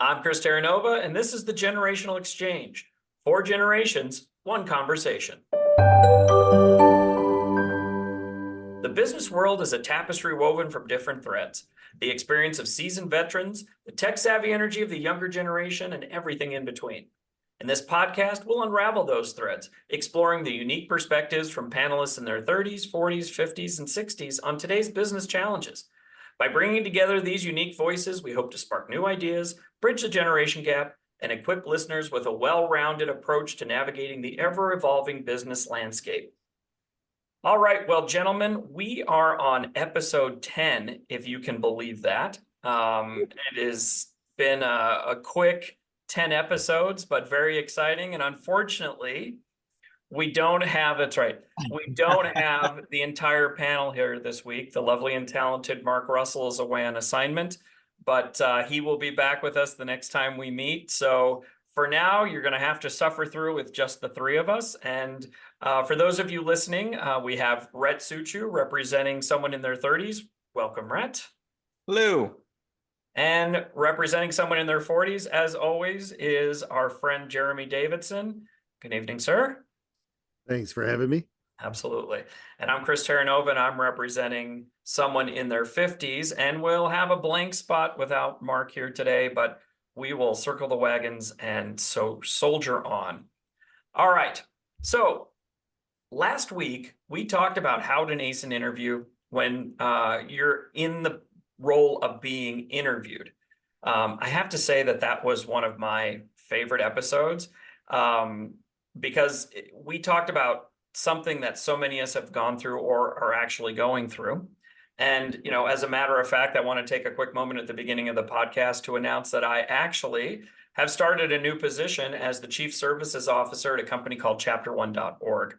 I'm Chris Terranova, and this is the Generational Exchange. 4 generations, one conversation. The business world is a tapestry woven from different threads. The experience of seasoned veterans, the tech-savvy energy of the younger generation, and everything in between. In this podcast, we'll unravel those threads, exploring the unique perspectives from panelists in their 30s, 40s, 50s, and 60s on today's business challenges. By bringing together these unique voices, we hope to spark new ideas, bridge the generation gap, and equip listeners with a well-rounded approach to navigating the ever-evolving business landscape. All right, well, gentlemen, we are on episode 10, if you can believe that. It has been a quick 10 episodes, but very exciting. And unfortunately, we don't have the entire panel here this week. The lovely and talented Mark Russell is away on assignment, but he will be back with us the next time we meet. So for now, you're going to have to suffer through with just the 3 of us. And for those of you listening, we have Rhett Suchu representing someone in their 30s. Welcome, Rhett. Hello. And representing someone in their 40s, as always, is our friend Jeremy Davidson. Good evening, sir. Thanks for having me. Absolutely. And I'm Chris Terranova, and I'm representing someone in their 50s, and we'll have a blank spot without Mark here today, but we will circle the wagons and so soldier on. All right. So last week, we talked about how to ace an interview when you're in the role of being interviewed. I have to say that was one of my favorite episodes because we talked about something that so many of us have gone through or are actually going through. And, as a matter of fact, I want to take a quick moment at the beginning of the podcast to announce that I actually have started a new position as the Chief Services Officer at a company called chapter1.org.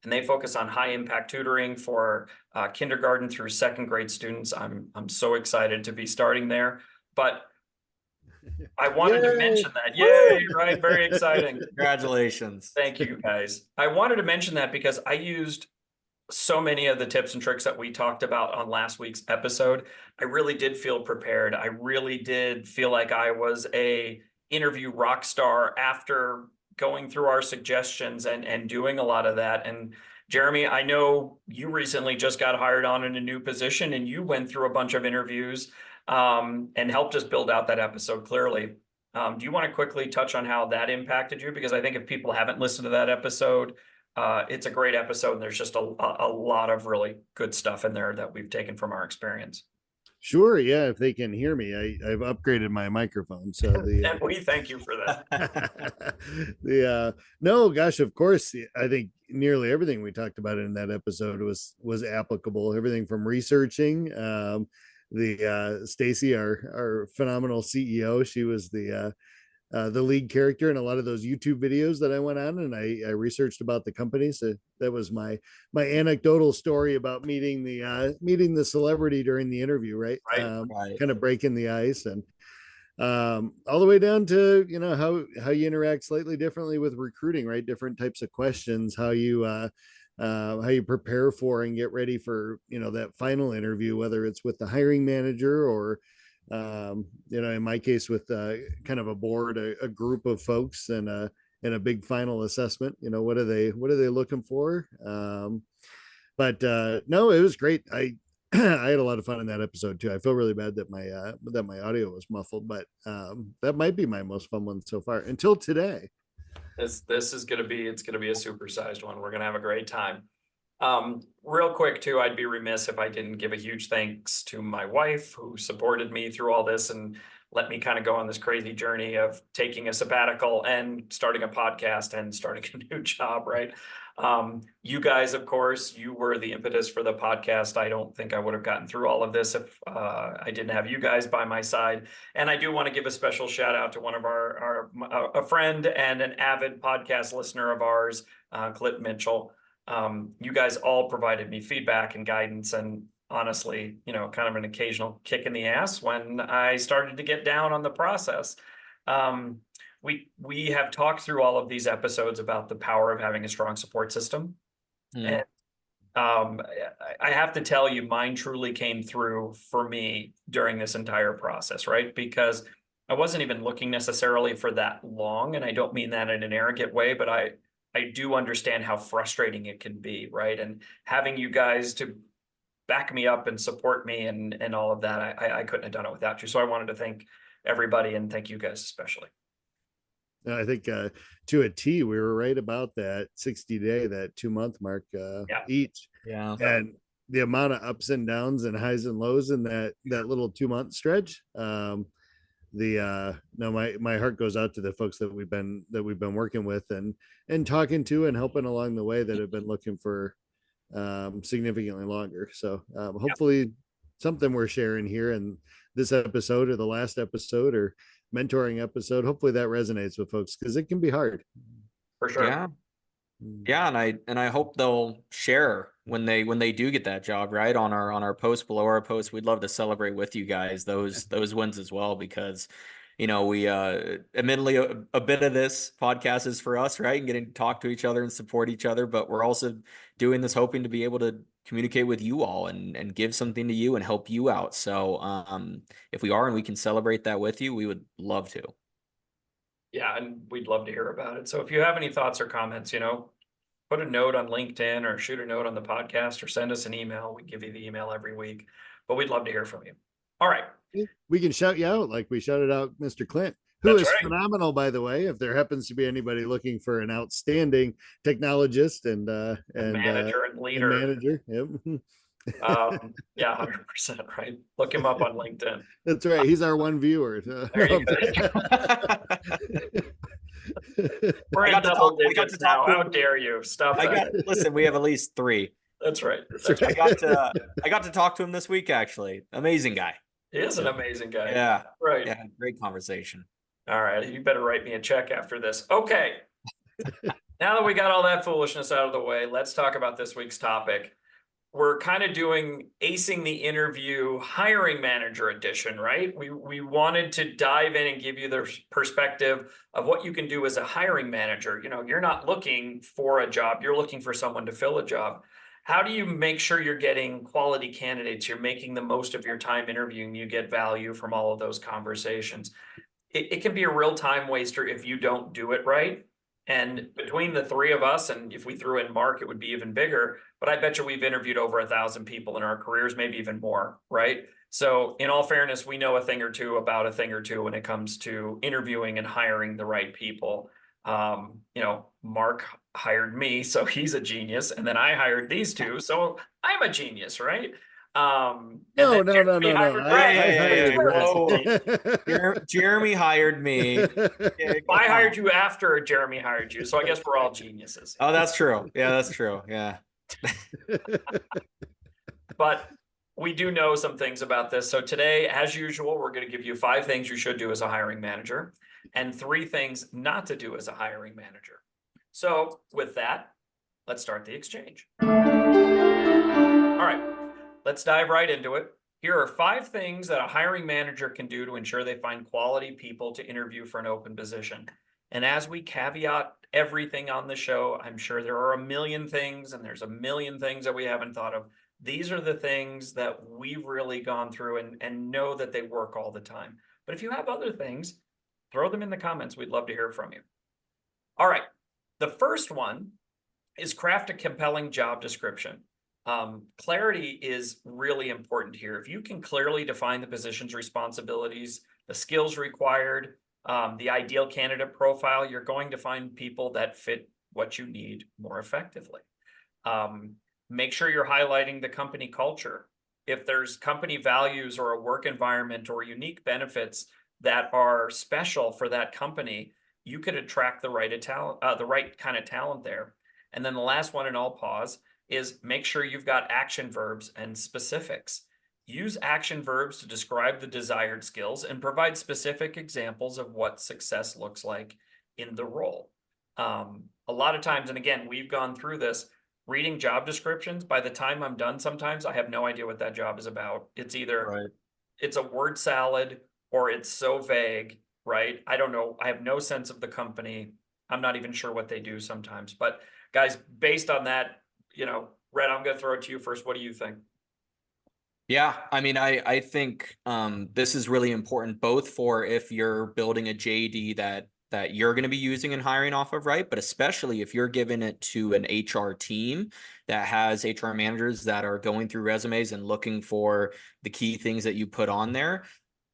And they focus on high impact tutoring for kindergarten through 2nd grade students. I'm so excited to be starting there, but I wanted to mention that. Yay, right? Very exciting. Congratulations. Thank you, guys. I wanted to mention that because I used so many of the tips and tricks that we talked about on last week's episode. I really did feel prepared. I really did feel like I was a interview rock star after going through our suggestions and doing a lot of that. And Jeremy, I know you recently just got hired on in a new position and you went through a bunch of interviews and helped us build out that episode clearly. Do you want to quickly touch on how that impacted you? Because I think if people haven't listened to that episode, it's a great episode. And there's just a lot of really good stuff in there that we've taken from our experience. Sure. Yeah. If they can hear me, I've upgraded my microphone. So and we thank you for that. No, gosh, of course. I think nearly everything we talked about in that episode was applicable. Everything from researching, Stacy, our phenomenal CEO, she was the lead character in a lot of those YouTube videos that I went on, and I researched about the company. So that was my anecdotal story about meeting the celebrity during the interview, right? Right. Kind of breaking the ice, and all the way down to how you interact slightly differently with recruiting, right? Different types of questions, how you prepare for and get ready for that final interview, whether it's with the hiring manager or in my case with kind of a board, a group of folks, and a big final assessment. What are they looking for? But no, it was great. I had a lot of fun in that episode too. I feel really bad that my audio was muffled, but that might be my most fun one so far until today. This is going to be a supersized one. We're going to have a great time. Real quick too, I'd be remiss if I didn't give a huge thanks to my wife who supported me through all this and let me kind of go on this crazy journey of taking a sabbatical and starting a podcast and starting a new job, right? You guys, of course, you were the impetus for the podcast. I don't think I would have gotten through all of this if I didn't have you guys by my side. And I do want to give a special shout out to one of a friend and an avid podcast listener of ours, Clint Mitchell. You guys all provided me feedback and guidance, and honestly, kind of an occasional kick in the ass when I started to get down on the process. We have talked through all of these episodes about the power of having a strong support system. And I have to tell you, mine truly came through for me during this entire process, right? Because I wasn't even looking necessarily for that long, and I don't mean that in an arrogant way, but I do understand how frustrating it can be, right? And having you guys to back me up and support me and all of that, I couldn't have done it without you. So I wanted to thank everybody and thank you guys especially. And I think to a T, we were right about that 60-day, that 2-month mark Yeah. each. Yeah. And the amount of ups and downs and highs and lows in that little 2-month stretch. No, my heart goes out to the folks that we've been working with and talking to and helping along the way that have been looking for significantly longer. So hopefully something we're sharing here in this episode or the last episode or mentoring episode, hopefully that resonates with folks because it can be hard. For sure. Yeah. Yeah, and I hope they'll share when they do get that job, right? On our post, below our post. We'd love to celebrate with you guys those wins as well, because we admittedly a bit of this podcast is for us, right? And getting to talk to each other and support each other, but we're also doing this hoping to be able to communicate with you all and give something to you and help you out. So if we are and we can celebrate that with you, we would love to. Yeah, and we'd love to hear about it. So if you have any thoughts or comments, put a note on LinkedIn or shoot a note on the podcast or send us an email. We give you the email every week, but we'd love to hear from you. All right. We can shout you out like we shouted out Mr. Clint, who That's is right. phenomenal, by the way. If there happens to be anybody looking for an outstanding technologist and Manager and leader. manager, yep. Yeah, 100%, right? Look him up on LinkedIn. That's right. He's our one viewer. There you go. We're in double digits now. How dare you? Stop that. Listen, we have at least 3. That's right. That's right. I got to talk to him this week, actually. Amazing guy. He is an amazing guy. Yeah. Right. Yeah. Great conversation. All right. You better write me a check after this. Okay. Now that we got all that foolishness out of the way, let's talk about this week's topic. We're kind of doing acing the interview hiring manager edition, right? We wanted to dive in and give you the perspective of what you can do as a hiring manager. You're not looking for a job, you're looking for someone to fill a job. How do you make sure you're getting quality candidates? You're making the most of your time interviewing, you get value from all of those conversations. It can be a real time waster if you don't do it right. And between the 3 of us, and if we threw in Mark, it would be even bigger. But I bet you we've interviewed over 1,000 people in our careers, maybe even more, right? So in all fairness, we know a thing or two about a thing or two when it comes to interviewing and hiring the right people. Mark hired me, so he's a genius. And then I hired these 2, so I'm a genius, right? No. Jeremy hired me. I hired you after Jeremy hired you, so I guess we're all geniuses. Oh, that's true. Yeah, that's true. Yeah. But we do know some things about this. So today, as usual, we're going to give you 5 things you should do as a hiring manager and 3 things not to do as a hiring manager. So with that, let's start the exchange. All right. Let's dive right into it. Here are 5 things that a hiring manager can do to ensure they find quality people to interview for an open position. And as we caveat everything on the show, I'm sure there are a million things and there's a million things that we haven't thought of. These are the things that we've really gone through and know that they work all the time. But if you have other things, throw them in the comments. We'd love to hear from you. All right. The first one is craft a compelling job description. Clarity is really important here. If you can clearly define the position's responsibilities, the skills required, the ideal candidate profile, you're going to find people that fit what you need more effectively. Make sure you're highlighting the company culture. If there's company values or a work environment or unique benefits that are special for that company, you could attract the right kind of talent there. And then the last one, and I'll pause, is make sure you've got action verbs and specifics. Use action verbs to describe the desired skills and provide specific examples of what success looks like in the role. A lot of times, and again, we've gone through this, reading job descriptions, by the time I'm done, sometimes I have no idea what that job is about. It's either it's a word salad or it's so vague, right? I don't know. I have no sense of the company. I'm not even sure what they do sometimes. But guys, based on that, Red, I'm going to throw it to you first. What do you think? Yeah, I mean, I think this is really important both for if you're building a JD that you're going to be using and hiring off of, right? But especially if you're giving it to an HR team that has HR managers that are going through resumes and looking for the key things that you put on there.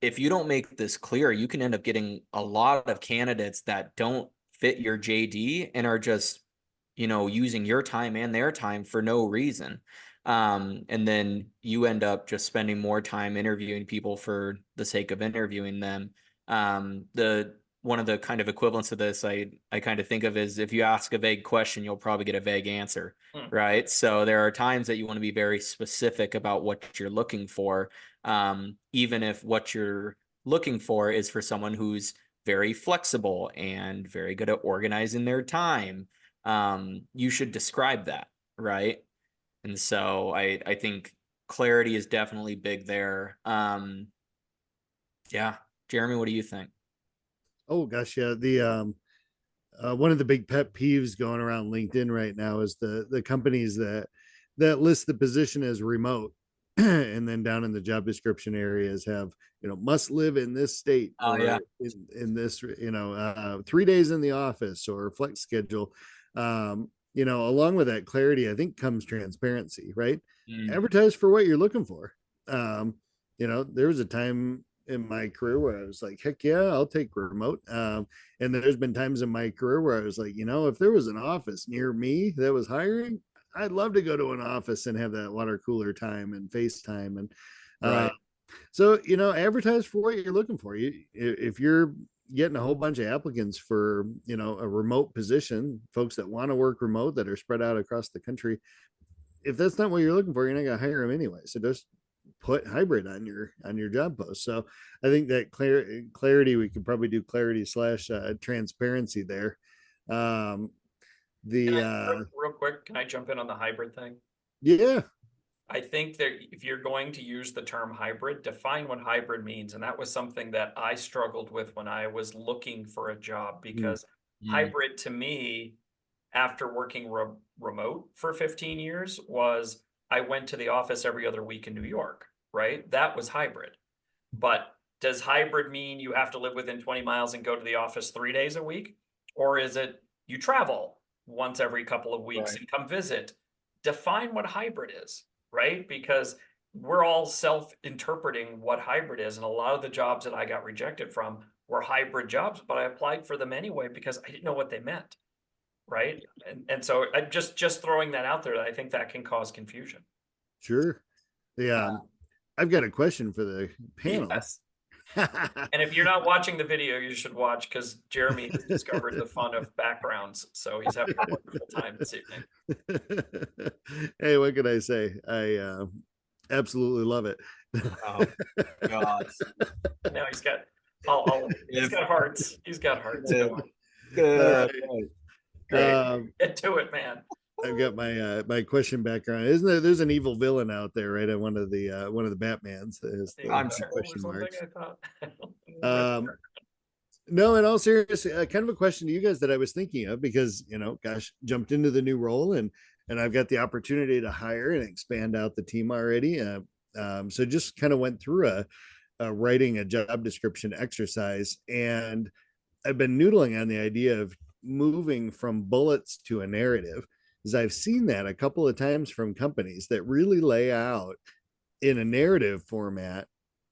If you don't make this clear, you can end up getting a lot of candidates that don't fit your JD and are just, using your time and their time for no reason. And then you end up just spending more time interviewing people for the sake of interviewing them. The one of the kind of equivalents of this I kind of think of is if you ask a vague question, you'll probably get a vague answer, right? So there are times that you want to be very specific about what you're looking for, even if what you're looking for is for someone who's very flexible and very good at organizing their time. You should describe that, right? And so I think clarity is definitely big there. Yeah. Jeremy, what do you think? Oh gosh, yeah. The one of the big pet peeves going around LinkedIn right now is the companies that list the position as remote, and then down in the job description areas have, must live in this state, Oh or yeah. in this, 3 days in the office, or flex schedule. Along with that clarity, I think comes transparency, right? Mm, Advertise for what you're looking for. There was a time in my career where I was like, heck yeah, I'll take remote. And there's been times in my career where I was like, if there was an office near me that was hiring, I'd love to go to an office and have that water cooler time and FaceTime. And right. so, advertise for what you're looking for. If you're getting a whole bunch of applicants for, a remote position, folks that want to work remote that are spread out across the country, if that's not what you're looking for, you're not going to hire them anyway. So just put hybrid on your job post. So I think that clarity, we could probably do clarity slash transparency there. Um, Can the I, real quick, can I jump in on the hybrid thing? Yeah, I think that if you're going to use the term hybrid, define what hybrid means. And that was something that I struggled with when I was looking for a job, Mm, because Mm, hybrid to me, after working remote for 15 years, was I went to the office every other week in New York, right? That was hybrid. But does hybrid mean you have to live within 20 miles and go to the office 3 days a week? Or is it you travel once every couple of weeks right. and come visit? Define what hybrid is, right? Because we're all self-interpreting what hybrid is. And a lot of the jobs that I got rejected from were hybrid jobs, but I applied for them anyway because I didn't know what they meant. Right. And so I just throwing that out there, I think that can cause confusion. sure. Yeah. I've got a question for the panel. Yes. And if you're not watching the video, you should watch, because Jeremy has discovered the fun of backgrounds. So he's having a wonderful time this evening. Hey, what can I say? I absolutely love it. Oh God. Now he's If, got hearts. He's got hearts. if, Go on. All Great. right. Get to it, man. I've got my question background. Isn't there? There's an evil villain out there, right? One of the Batmans is I'm the sure. Or question something, marks. I thought. No, in all seriousness, kind of a question to you guys that I was thinking of, because gosh, jumped into the new role, and I've got the opportunity to hire and expand out the team already. So just kind of went through a writing a job description exercise, and I've been noodling on the idea of moving from bullets to a narrative, because I've seen that a couple of times from companies that really lay out in a narrative format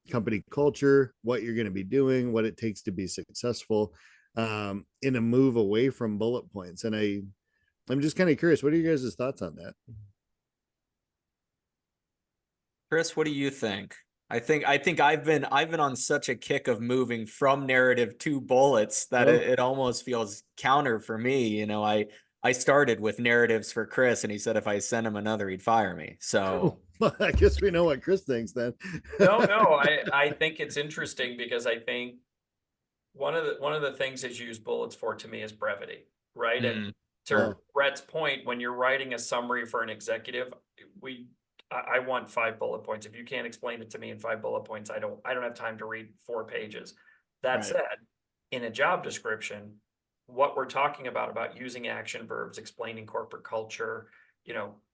company culture, what you're going to be doing, what it takes to be successful, in a move away from bullet points. And I'm just kind of curious, what are you guys' thoughts on that? Chris, what do you think? I think I've been on such a kick of moving from narrative to bullets that Oh, it almost feels counter for me. I started with narratives for Chris, and he said if I sent him another, he'd fire me. So well, I guess we know what Chris thinks then. No, I think it's interesting, because I think one of the things that you use bullets for, to me, is brevity, right? And mm, to Oh, Brett's point, when you're writing a summary for an executive, I want 5 bullet points. If you can't explain it to me in 5 bullet points, I don't have time to read 4 pages. That right. said, in a job description, what we're talking about using action verbs, explaining corporate culture,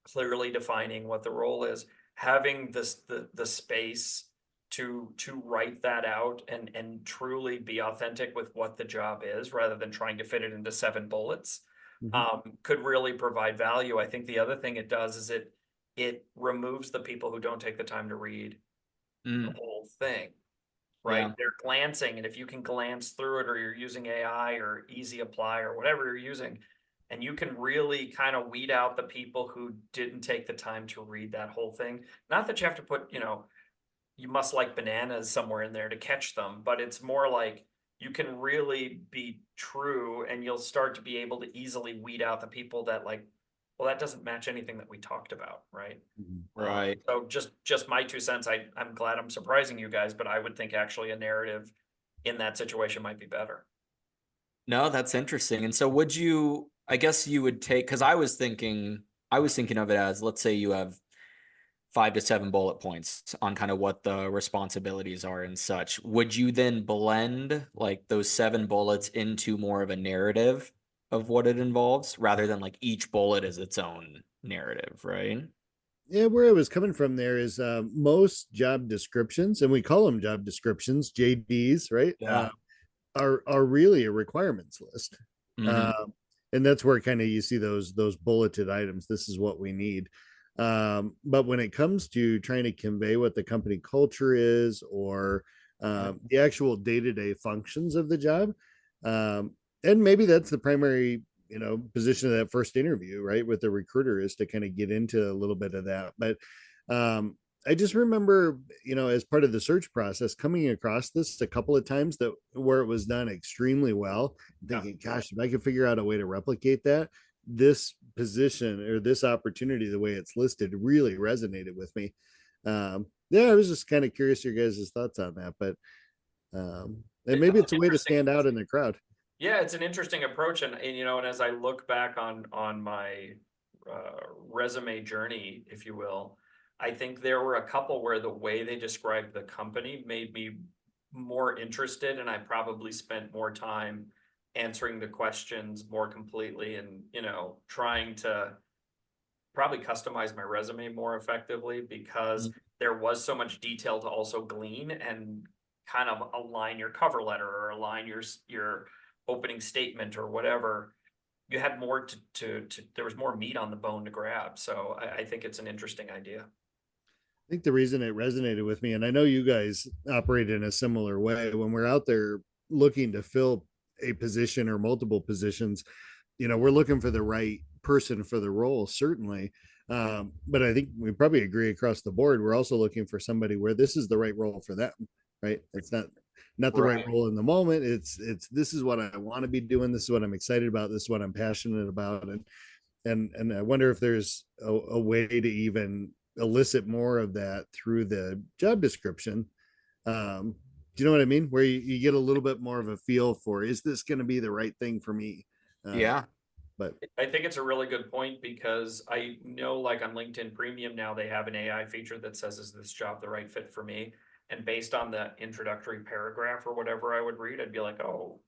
clearly defining what the role is, having the space to write that out and truly be authentic with what the job is rather than trying to fit it into 7 bullets Mhm. could really provide value. I think the other thing it does is it removes the people who don't take the time to read the Mm, whole thing, right? yeah. They're glancing, and if you can glance through it or you're using AI or Easy Apply or whatever you're using, and you can really kind of weed out the people who didn't take the time to read that whole thing. Not that you have to put, you must like bananas somewhere in there to catch them, but it's more like you can really be true and you'll start to be able to easily weed out the people that like, well, that doesn't match anything that we talked about, right? Mhm. Right. So just my 2 cents. I'm glad I'm surprising you guys, but I would think actually a narrative in that situation might be better. No, that's interesting. And so would you, I guess you would take, because I was thinking of it as, let's say you have 5 to 7 bullet points on kind of what the responsibilities are and such. Would you then blend like those 7 bullets into more of a narrative of what it involves rather than like each bullet is its own narrative, right? Yeah, where I was coming from there is most job descriptions, and we call them job descriptions, JDs, right? Yeah. Are really a requirements list. Hmm. Um, and that's where kind of you see those bulleted items. This is what we need. But when it comes to trying to convey what the company culture is or the actual day-to-day functions of the job, um, and maybe that's the primary position of that first interview, right, with the recruiter, is to kind of get into a little bit of that. But I just remember, as part of the search process, coming across this a couple of times that where it was done extremely well, Yeah. thinking, gosh, if I could figure out a way to replicate that, this position or this opportunity, the way it's listed, really resonated with me. Yeah, I was just kind of curious your guys' thoughts on that, but and maybe It's it's a way to interesting. stand out in the crowd. Yeah, it's an interesting approach, and as I look back on my resume journey, if you will, I think there were a couple where the way they described the company made me more interested, and I probably spent more time answering the questions more completely, and trying to probably customize my resume more effectively because there was so much detail to also glean and kind of align your cover letter or align your opening statement or whatever. You had more to there was more meat on the bone to grab. So I think it's an interesting idea. I think the reason it resonated with me, and I know you guys operate in a similar way, when we're out there looking to fill a position or multiple positions, we're looking for the right person for the role, certainly. But I think we probably agree across the board. We're also looking for somebody where this is the right role for them, right? It's not the right Right. role in the moment. It's this is what I want to be doing. This is what I'm excited about. This is what I'm passionate about. And I wonder if there's a way to even elicit more of that through the job description. Do you know what I mean? Where you get a little bit more of a feel for, is this going to be the right thing for me? Uh, Yeah. but I think it's a really good point because I know, like on LinkedIn Premium now, they have an AI feature that says, "Is this job the right fit for me?" And based on the introductory paragraph or whatever I would read, I'd be like, "Oh,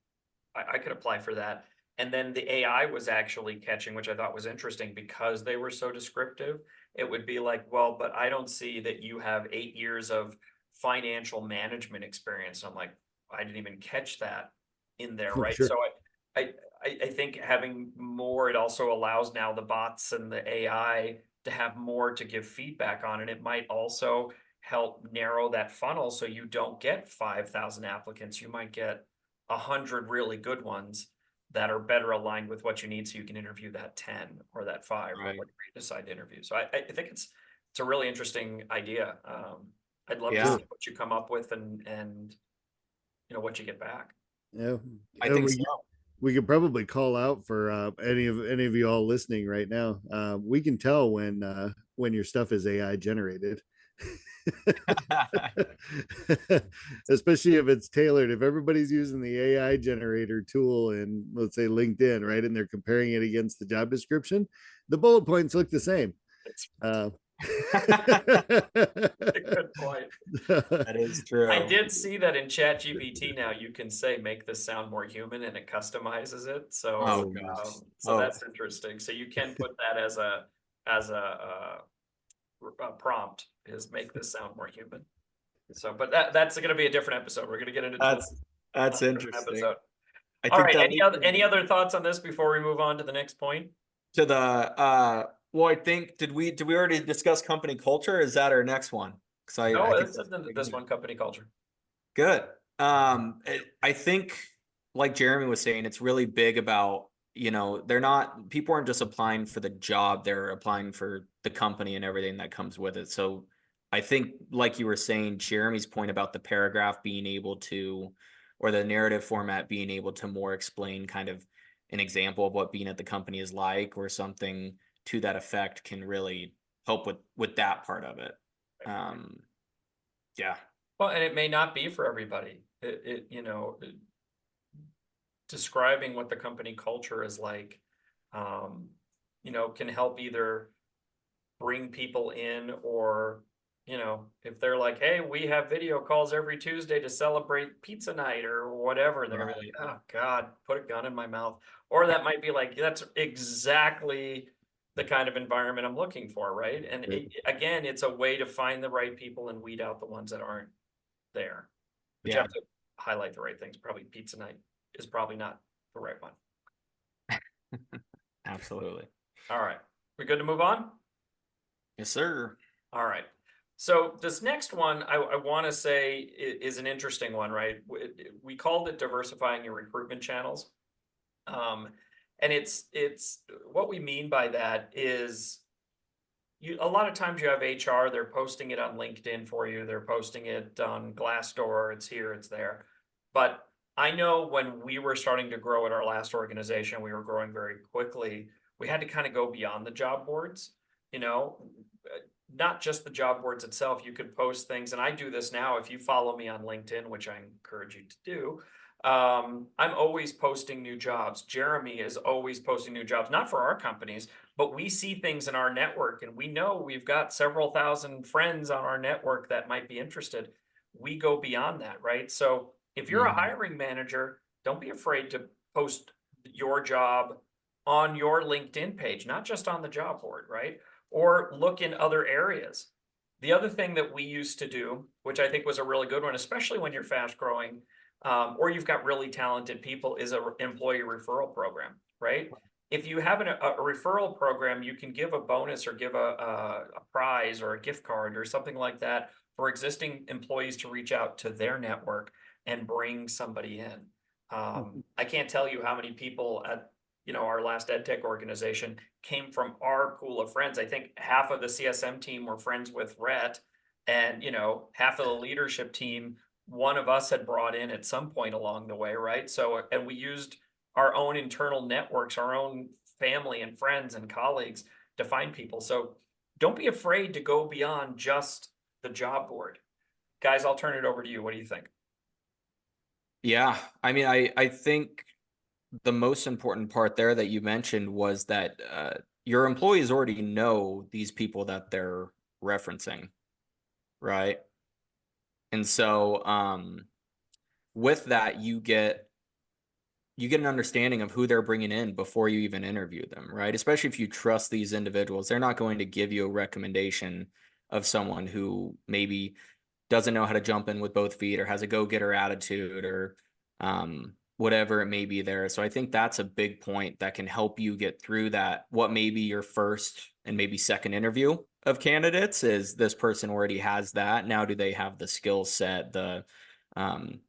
I could apply for that." And then the AI was actually catching, which I thought was interesting because they were so descriptive. It would be like, well, but I don't see that you have 8 years of financial management experience. I'm like, I didn't even catch that in there, right? sure. So I, I think having more, it also allows now the bots and the AI to have more to give feedback on, and it might also help narrow that funnel so you don't get 5,000 applicants. You might get 100 really good ones that are better aligned with what you need so you can interview that 10 or that 5 or Right. whatever you decide to interview. So I think it's a really interesting idea. I'd love to Yeah. see what you come up with and what you get back. Yeah. I And think we so. we could probably call out for any of you all listening right now. We can tell when your stuff is AI generated. Especially if it's tailored. If everybody's using the AI generator tool in, let's say, LinkedIn, right, and they're comparing it against the job description, the bullet points look the same. It's Uh, a good point. That is I true. did see that in ChatGPT now you can say make this sound more human and it customizes it. Oh So gosh. so Oh, that's interesting. So you can put that as a prompt is make this sound more human. So, but that's going to be a different episode. We're going to get into That's tools that's on a different interesting. episode. I All think right. that Any other thoughts on this before we move on to the next point? to the well, I think did we already discuss company culture? Is that our next one? Because I No, think this that's is this one, company culture. good. I think like Jeremy was saying, it's really big about, you know, people aren't just applying for the job, they're applying for the company and everything that comes with it. So I think like you were saying, Jeremy's point about the paragraph being able to, or the narrative format being able to more explain kind of an example of what being at the company is like or something to that effect can really help with that part of it. Yeah. Well, and it may not be for everybody. Describing what the company culture is like, can help either bring people in or, if they're like, hey, we have video calls every Tuesday to celebrate pizza night or whatever, they're gonna be like, oh God, put a gun in my mouth. Or that might be like, that's exactly the kind of environment I'm looking for, right? And again, it's a way to find the right people and weed out the ones that aren't there. But you have to highlight the right things. Probably pizza night is probably not the right one. Absolutely. All right. We good to move on? Yes, sir. All right. So this next one, I want to say is an interesting one, right? We called it diversifying your recruitment channels. And it's what we mean by that is a lot of times you have HR, they're posting it on LinkedIn for you. They're posting it on Glassdoor. It's here, it's there. But I know when we were starting to grow at our last organization, we were growing very quickly. We had to kind of go beyond the job boards, not just the job boards itself. You could post things, and I do this now. If you follow me on LinkedIn, which I encourage you to do, I'm always posting new jobs. Jeremy is always posting new jobs, not for our companies, but we see things in our network and we know we've got several thousand friends on our network that might be interested. We go beyond that, right? So if you're a hiring manager, don't be afraid to post your job on your LinkedIn page, not just on the job board, right? Or look in other areas. The other thing that we used to do, which I think was a really good one, especially when you're fast growing, or you've got really talented people, is an employee referral program, right? If you have a referral program, you can give a bonus or give a prize or a gift card or something like that for existing employees to reach out to their network and bring somebody in. I can't tell you how many people at our last EdTech organization came from our pool of friends. I think half of the CSM team were friends with Rhett, and half of the leadership team, one of us had brought in at some point along the way, right? So, and we used our own internal networks, our own family and friends and colleagues to find people. So don't be afraid to go beyond just the job board. Guys, I'll turn it over to you. What do you think? Yeah, I mean, I think the most important part there that you mentioned was that your employees already know these people that they're referencing, right? And so with that, you get an understanding of who they're bringing in before you even interview them, right? Especially if you trust these individuals, they're not going to give you a recommendation of someone who maybe doesn't know how to jump in with both feet or has a go-getter attitude or whatever it may be there. So I think that's a big point that can help you get through that. What may be your first and maybe second interview of candidates is this person already has that. Now, do they have the skill set, the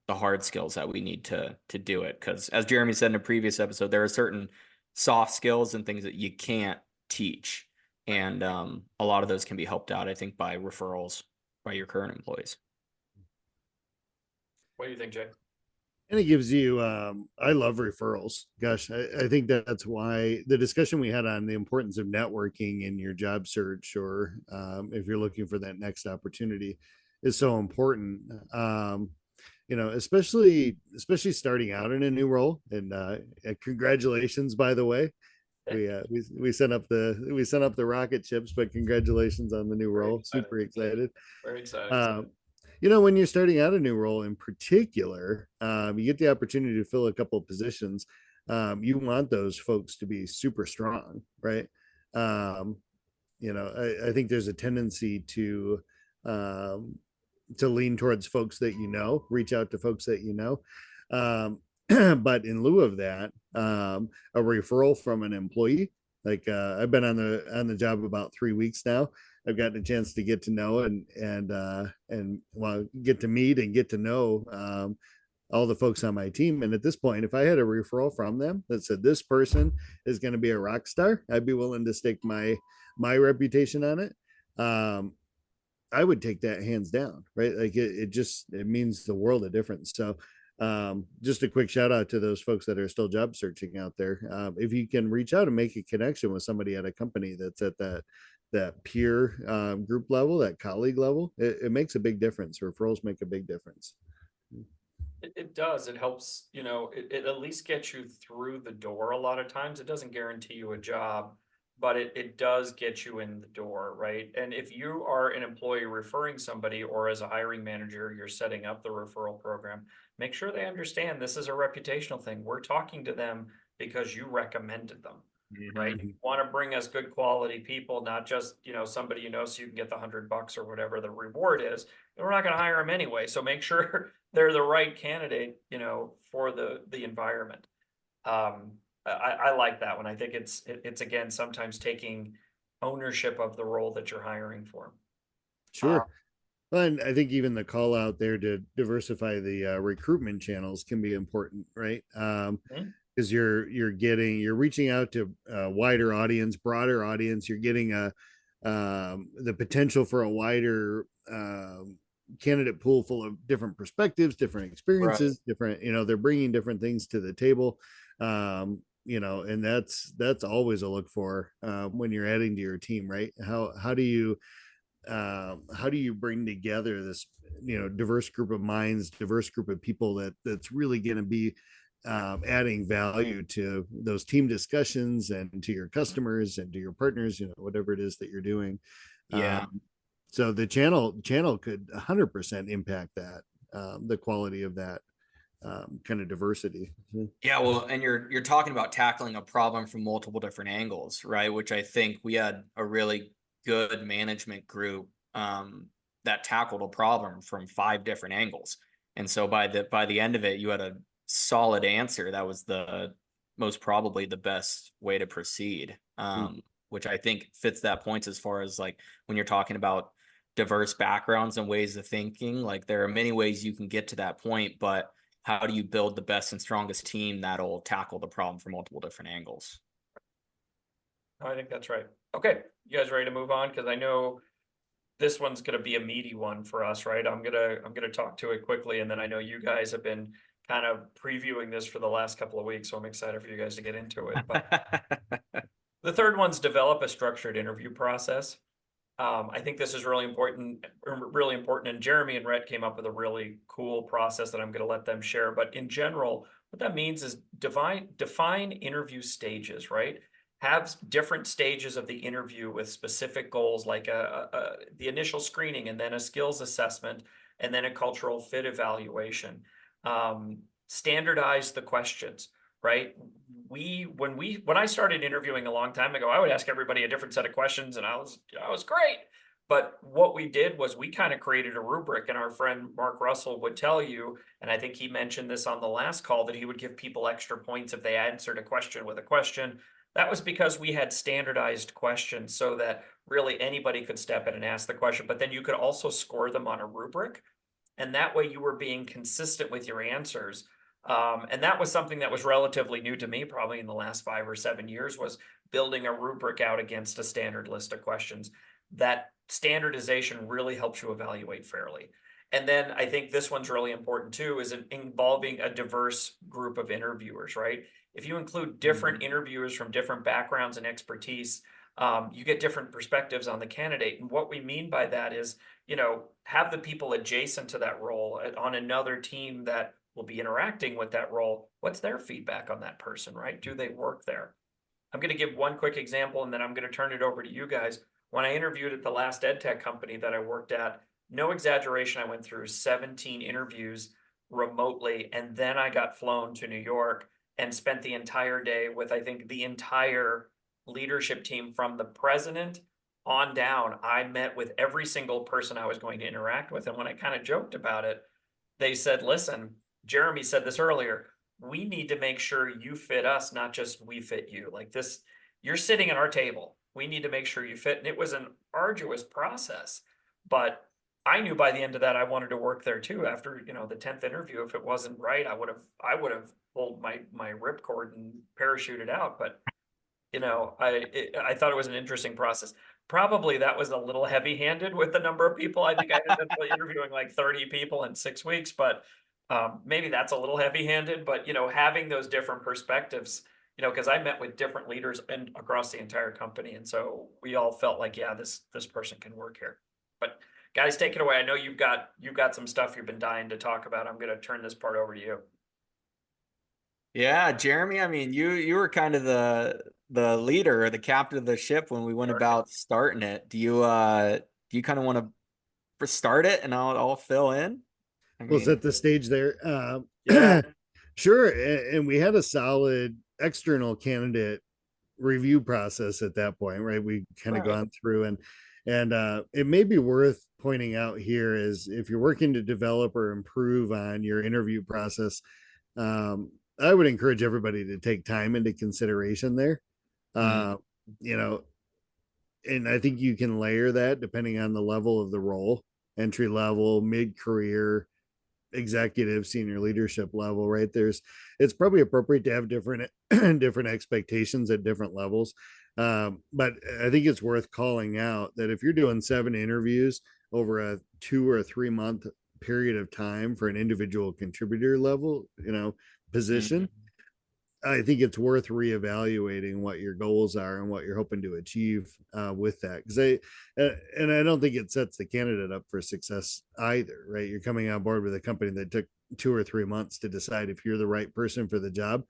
hard skills that we need to do it? Because as Jeremy said in a previous episode, there are certain soft skills and things that you can't teach. And a lot of those can be helped out, I think, by referrals by your current employees. What do you think, Jay? And it gives you I love referrals. Gosh, I think that's why the discussion we had on the importance of networking in your job search, or if you're looking for that next opportunity, is so important. Especially starting out in a new role. And congratulations, by the way. We sent up the rocket ships, but congratulations on the new role. Super excited. Very excited. When you're starting out a new role in particular, you get the opportunity to fill a couple of positions. You want those folks to be super strong, right? I think there's a tendency to lean towards folks that reach out to folks that but in lieu of that, a referral from an employee, like I've been on the job about 3 weeks now. I've gotten a chance to get to know and well, get to meet and get to know all the folks on my team. And at this point, if I had a referral from them that said this person is going to be a rock star, I'd be willing to stake my reputation on it. I would take that hands down, right? Like it means the world of difference. So just a quick shout out to those folks that are still job searching out there. If you can reach out and make a connection with somebody at a company that's at that peer group level, that colleague level, it makes a big difference. Referrals make a big difference. It does. It helps, it at least gets you through the door a lot of times. It doesn't guarantee you a job, but it does get you in the door, right? And if you are an employee referring somebody, or as a hiring manager, you're setting up the referral program, make sure they understand this is a reputational thing. We're talking to them because you recommended them, right? You want to bring us good quality people, not just, somebody so you can get the $100 or whatever the reward is. And we're not going to hire them anyway. So make sure they're the right candidate, for the environment. I like that one. I think it's again, sometimes taking ownership of the role that you're hiring for. Sure. Well, and I think even the call out there to diversify the recruitment channels can be important, right? Because you're reaching out to a wider audience, broader audience. You're getting the potential for a wider candidate pool full of different perspectives, different experiences, different. They're bringing different things to the table. And that's always a look for when you're adding to your team, right? How do you bring together this diverse group of minds, diverse group of people that's really going to be adding value to those team discussions and to your customers and to your partners, whatever it is that you're doing. So the channel could 100% impact that, the quality of that kind of diversity. Yeah, well, and you're talking about tackling a problem from multiple different angles, right? Which I think we had a really good management group that tackled a problem from 5 different angles. And so by the end of it, you had a solid answer that was the most probably the best way to proceed, which I think fits that point as far as like when you're talking about diverse backgrounds and ways of thinking. Like there are many ways you can get to that point, but how do you build the best and strongest team that'll tackle the problem from multiple different angles? I think that's right. Okay, you guys ready to move on? Because I know this one's going to be a meaty one for us, right? I'm gonna talk to it quickly, and then I know you guys have been kind of previewing this for the last couple of weeks, so I'm excited for you guys to get into it. But the third one's develop a structured interview process. I think this is really important, and Jeremy and Rhett came up with a really cool process that I'm going to let them share. But in general, what that means is define interview stages, right? Have different stages of the interview with specific goals, like the initial screening, and then a skills assessment, and then a cultural fit evaluation. Standardize the questions, right? When I started interviewing a long time ago, I would ask everybody a different set of questions, and I was great. But what we did was we kind of created a rubric, and our friend Mark Russell would tell you, and I think he mentioned this on the last call, that he would give people extra points if they answered a question with a question. That was because we had standardized questions so that really anybody could step in and ask the question, but then you could also score them on a rubric. And that way you were being consistent with your answers. And that was something that was relatively new to me, probably in the last 5 or 7 years, was building a rubric out against a standard list of questions. That standardization really helps you evaluate fairly. And then I think this one's really important too, is involving a diverse group of interviewers, right? If you include different interviewers from different backgrounds and expertise, you get different perspectives on the candidate. And what we mean by that is, have the people adjacent to that role on another team that will be interacting with that role. What's their feedback on that person, right? Do they work there? I'm going to give one quick example, and then I'm going to turn it over to you guys. When I interviewed at the last EdTech company that I worked at, no exaggeration, I went through 17 interviews remotely, and then I got flown to New York and spent the entire day with, I think, the entire leadership team, from the president on down, I met with every single person I was going to interact with. And when I kind of joked about it, they said, listen, Jeremy said this earlier, we need to make sure you fit us, not just we fit you. Like this, you're sitting at our table. We need to make sure you fit. And it was an arduous process, but I knew by the end of that, I wanted to work there too. After, the 10th interview, if it wasn't right, I would have pulled my ripcord and parachuted out. But, I thought it was an interesting process. Probably that was a little heavy-handed with the number of people. I think I ended up interviewing like 30 people in 6 weeks, but maybe that's a little heavy-handed. But having those different perspectives, because I met with different leaders and across the entire company, and so we all felt like, yeah, this person can work here. But guys, take it away. I know you've got some stuff you've been dying to talk about. I'm going to turn this part over to you. Yeah, Jeremy, I mean, you were kind of the leader or the captain of the ship when we went Sure. about starting it. Do you kind of want to start it and I'll fill in? I We'll mean, set the stage there. Yeah. Sure. And we had a solid external candidate review process at that point, right? We kind of right. gone through and it may be worth pointing out here is if you're working to develop or improve on your interview process, I would encourage everybody to take time into consideration there. Mm, Uh, you know, and I think you can layer that depending on the level of the role, entry level, mid career, executive, senior leadership level, right? It's probably appropriate to have different different expectations at different levels. But I think it's worth calling out that if you're doing 7 interviews over a 2 or 3 month period of time for an individual contributor level, position, mhm. I think it's worth reevaluating what your goals are and what you're hoping to achieve with that. Because and I don't think it sets the candidate up for success either, right? You're coming on board with a company that took 2 or 3 months to decide if you're the right person for the job.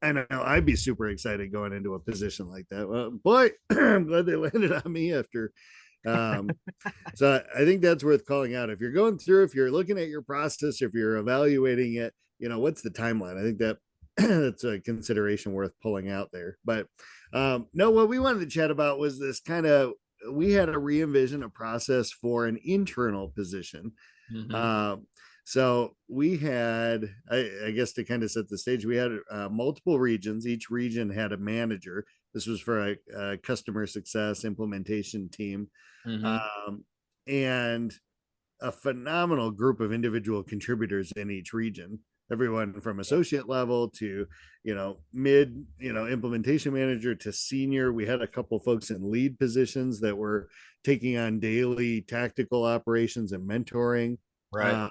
I know I'd be super excited going into a position like that. Well, boy, I'm glad they landed on me after. Um, so I think that's worth calling out. If you're going through, if you're looking at your process, if you're evaluating it, what's the timeline? I think that that's a consideration worth pulling out there. But no, what we wanted to chat about was this kind of, we had to re-envision a process for an internal position. Mhm. Um, so we had, I guess to kind of set the stage, we had multiple regions. Each region had a manager. This was for a customer success implementation team. Mhm. Um, and a phenomenal group of individual contributors in each region, everyone from associate level to mid implementation manager to senior. We had a couple folks in lead positions that were taking on daily tactical operations and mentoring. Right. uh,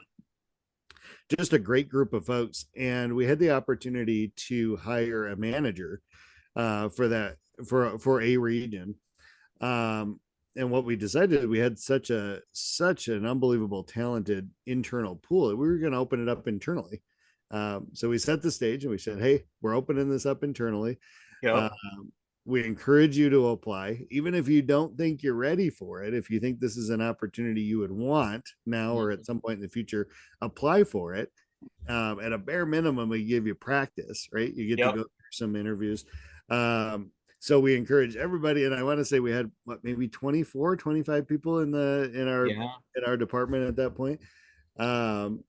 just a great group of folks, and we had the opportunity to hire a manager for that, for a region. um, and what we decided, we had such an unbelievable talented internal pool that we were going to open it up internally. So we set the stage and we said, hey, we're opening this up internally. Yep. We encourage you to apply, even if you don't think you're ready for it. If you think this is an opportunity you would want now or at Mhm. some point in the future, apply for it. At a bare minimum, we give you practice, right? You get to Yep. go through some interviews. So we encourage everybody, and I want to say we had maybe 24, 25 people Yeah. in our department at that point. Um,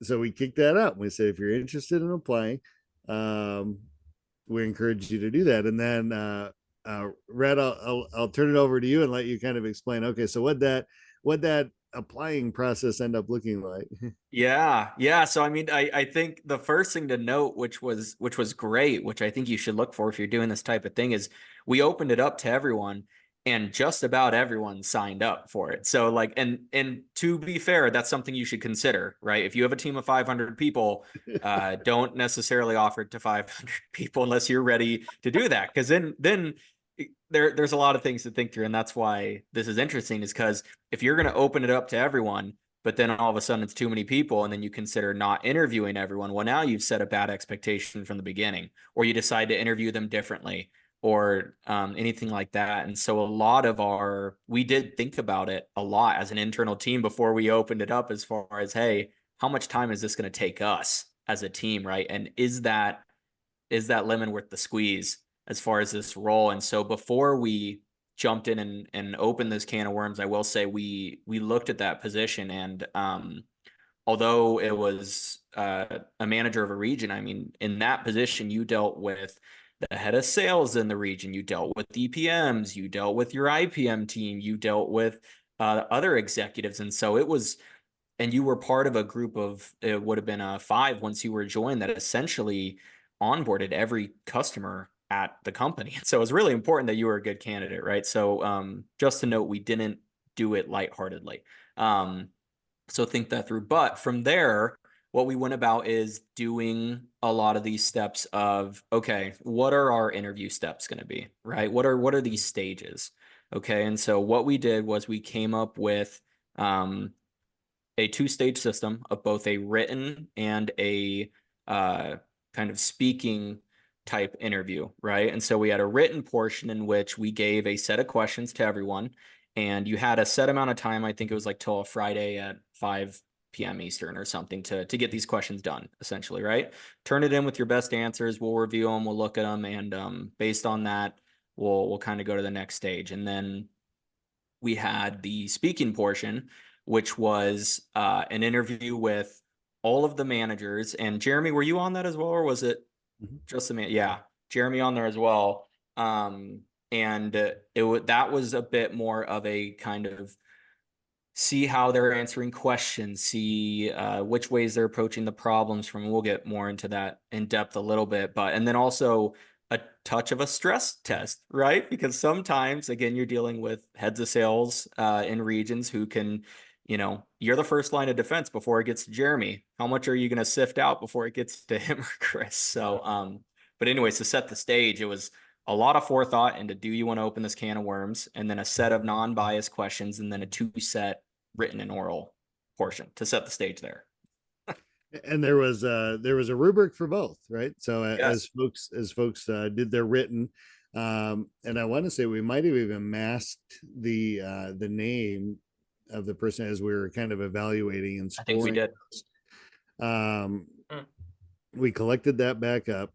so we kicked that out. We said, if you're interested in applying, um, we encourage you to do that. And then Red, I'll turn it over to you and let you kind of explain. Okay, so what that applying process end up looking like? Yeah. Yeah. So I mean, I think the first thing to note, which was great, which I think you should look for if you're doing this type of thing, is we opened it up to everyone and just about everyone signed up for it. So like, and to be fair, that's something you should consider, right? If you have a team of 500 people, don't necessarily offer it to 500 people unless you're ready to do that. Cause then there's a lot of things to think through. And that's why this is interesting, is because if you're going to open it up to everyone, but then all of a sudden it's too many people, and then you consider not interviewing everyone, well, now you've set a bad expectation from the beginning, or you decide to interview them differently, or anything like that. And so we did think about it a lot as an internal team before we opened it up, as far as, hey, how much time is this going to take us as a team, right? And is that lemon worth the squeeze as far as this role? And so before we jumped in and opened this can of worms, I will say we looked at that position, and although it was a manager of a region, I mean, in that position, you dealt with the head of sales in the region, you dealt with DPMs, you dealt with your IPM team, you dealt with other executives. And so it was, and you were part of a group of, it would have been 5 once you were joined, that essentially onboarded every customer at the company. So it was really important that you were a good candidate, right? So just to note, we didn't do it lightheartedly. So think that through. But from there, what we went about is doing a lot of these steps of, okay, what are our interview steps going to be, right? What are these stages? Okay. And so what we did was we came up with a 2-stage system of both a written and a kind of speaking type interview, right? And so we had a written portion in which we gave a set of questions to everyone, and you had a set amount of time. I think it was like till a Friday at 5 p.m. Eastern or something to get these questions done, essentially, right? Turn it in with your best answers. We'll review them. We'll look at them. And based on that, we'll kind of go to the next stage. And then we had the speaking portion, which was an interview with all of the managers. And Jeremy, were you on that as well, or was it just the man? Yeah, Jeremy on there as well. And that was a bit more of a kind of see how they're answering questions, see which ways they're approaching the problems from. We'll get more into that in depth a little bit, and then also a touch of a stress test, right? Because sometimes, again, you're dealing with heads of sales in regions who can, you're the first line of defense before it gets to Jeremy. How much are you going to sift out before it gets to him or Chris? So, but anyways, to set the stage, it was a lot of forethought into, do you want to open this can of worms? And then a set of non-biased questions, and then a 2-set written and oral portion to set the stage there. And there was a rubric for both, right? So Yes. as folks did their written, and I want to say we might have even masked the name of the person as we were kind of evaluating and I think we scoring. did. We collected that back up.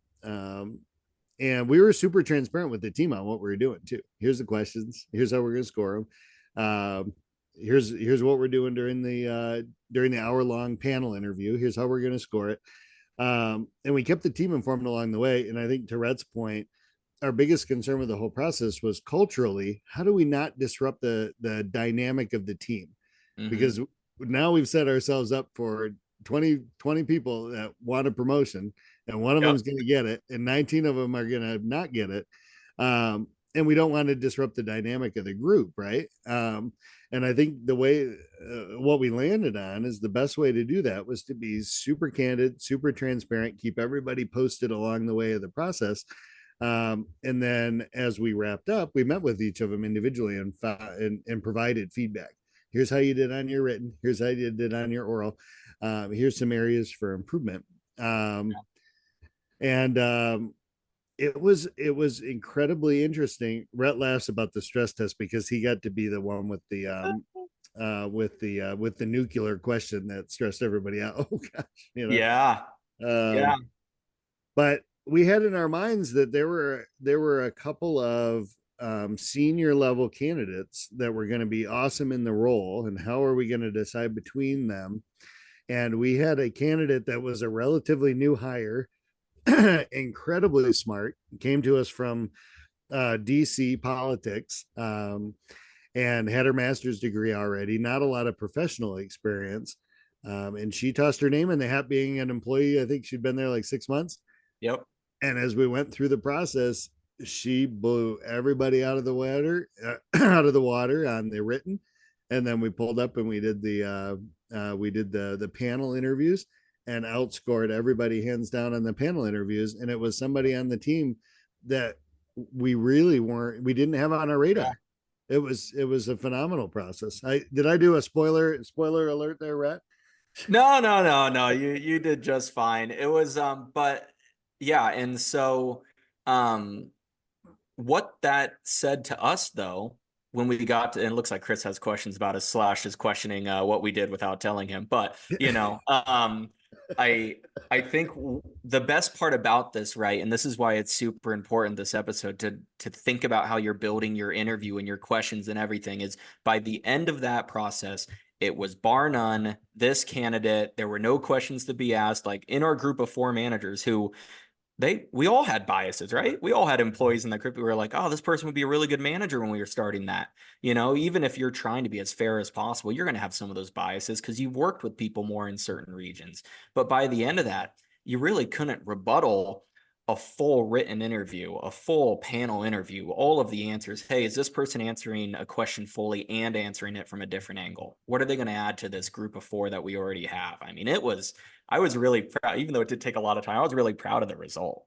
And we were super transparent with the team on what we were doing too. Here's the questions. Here's how we're going to score them. Here's what we're doing during the hour-long panel interview. Here's how we're going to score it. And we kept the team informed along the way. And I think, to Rhett's point, our biggest concern with the whole process was culturally, how do we not disrupt the dynamic of the team? Mm-hmm. Because now we've set ourselves up for 20 people that want a promotion, and one of them is going to get it, and 19 of them are going to not get it. And we don't want to disrupt the dynamic of the group, right? And I think the way what we landed on is the best way to do that was to be super candid, super transparent, keep everybody posted along the way of the process. And then as we wrapped up, we met with each of them individually and provided feedback. Here's how you did on your written. Here's how you did on your oral. Here's some areas for improvement. It was incredibly interesting. Rhett laughs about the stress test because he got to be the one with the nuclear question that stressed everybody out. Oh gosh, Yeah. But we had in our minds that there were a couple of senior level candidates that were going to be awesome in the role, and how are we going to decide between them? And we had a candidate that was a relatively new hire, incredibly smart, came to us from DC politics, and had her master's degree already, not a lot of professional experience. And she tossed her name in the hat, being an employee. I think she'd been there like 6 months. Yep. And as we went through the process, she blew everybody out of the water, on the written. And then we pulled up and we did the panel interviews, and outscored everybody hands down on the panel interviews. And it was somebody on the team that we didn't have on our radar. Yeah. It was a phenomenal process. Did I do a spoiler alert there, Rhett? No. You did just fine. It was, but yeah. And so, what that said to us though, when we got to, and it looks like Chris has questions about us / is questioning what we did without telling him, but I I think the best part about this, right, and this is why it's super important this episode to think about how you're building your interview and your questions and everything is by the end of that process, it was bar none this candidate. There were no questions to be asked. Like in our group of 4 managers who we all had biases, right? We all had employees in the group who were like, oh, this person would be a really good manager when we were starting that. Even if you're trying to be as fair as possible, you're going to have some of those biases because you've worked with people more in certain regions. But by the end of that, you really couldn't rebuttal a full written interview, a full panel interview, all of the answers. Hey, is this person answering a question fully and answering it from a different angle? What are they going to add to this group of 4 that we already have? I mean, I was really proud, even though it did take a lot of time, I was really proud of the result.